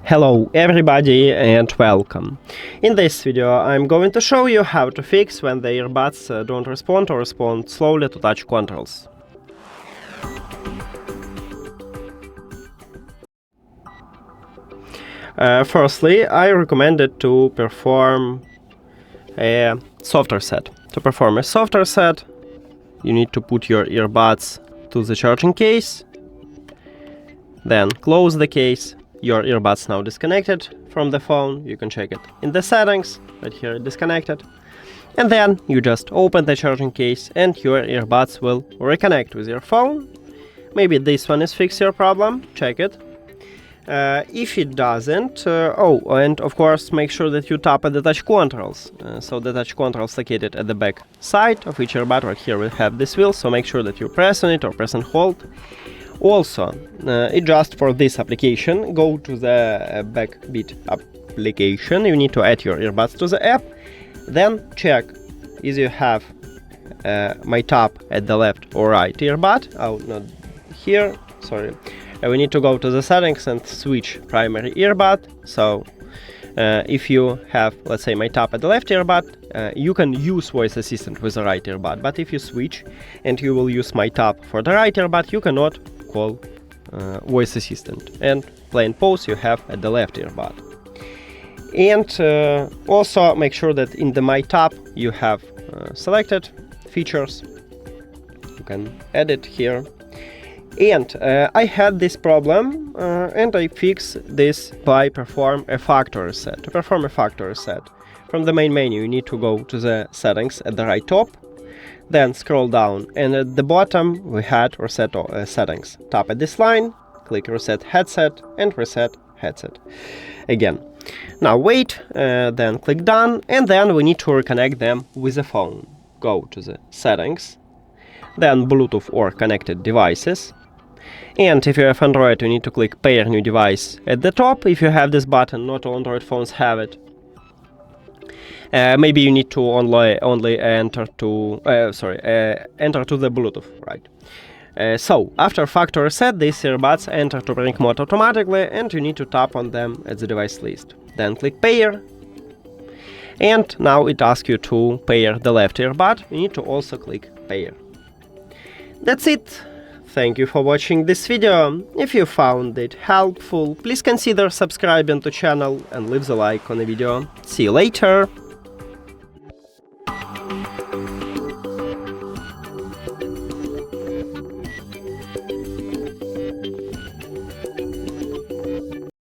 Hello everybody and welcome. In this video I'm going to show you how to fix when the earbuds don't respond or respond slowly to touch controls. Firstly, I recommended to perform a soft reset. To perform a soft reset, you need to put your earbuds to the charging case, then close the case. Your earbuds now disconnected from the phone. You can check it in the settings, right here disconnected. And then you just open the charging case and your earbuds will reconnect with your phone. Maybe this one is fix your problem, check it. If it doesn't, and of course make sure that you tap at the touch controls. So the touch controls located at the back side of each earbud. Right here we have this wheel, so make sure that you press on it or press and hold. Also, just for this application, go to the Backbeat application. You need to add your earbuds to the app. Then check if you have my tap at the left or right earbud. Oh, not here, sorry. We need to go to the settings and switch primary earbud. So if you have, let's say, my tap at the left earbud, you can use voice assistant with the right earbud. But if you switch and you will use my tap for the right earbud, you cannot call voice assistant, and play and pause you have at the left earbud. And also make sure that in the my tap you have selected features. You can add it here. And I had this problem and I fixed this by perform a factory reset. To perform a factory reset, from the main menu you need to go to the settings at the right top, then scroll down, and at the bottom we had reset settings. Tap at this line, click reset headset and reset headset again. Now wait, then click done, and then we need to reconnect them with the phone. Go to the settings, then Bluetooth or connected devices. And if you have Android, you need to click pair new device at the top. If you have this button, not all Android phones have it. Maybe you need to only enter to enter to the Bluetooth, right? So after factory reset, these earbuds enter to bring mode automatically, and you need to tap on them at the device list. Then click pair, and now it asks you to pair the left earbud. You need to also click pair. That's it. Thank you for watching this video. If you found it helpful, please consider subscribing to channel and leave the like on the video. See you later!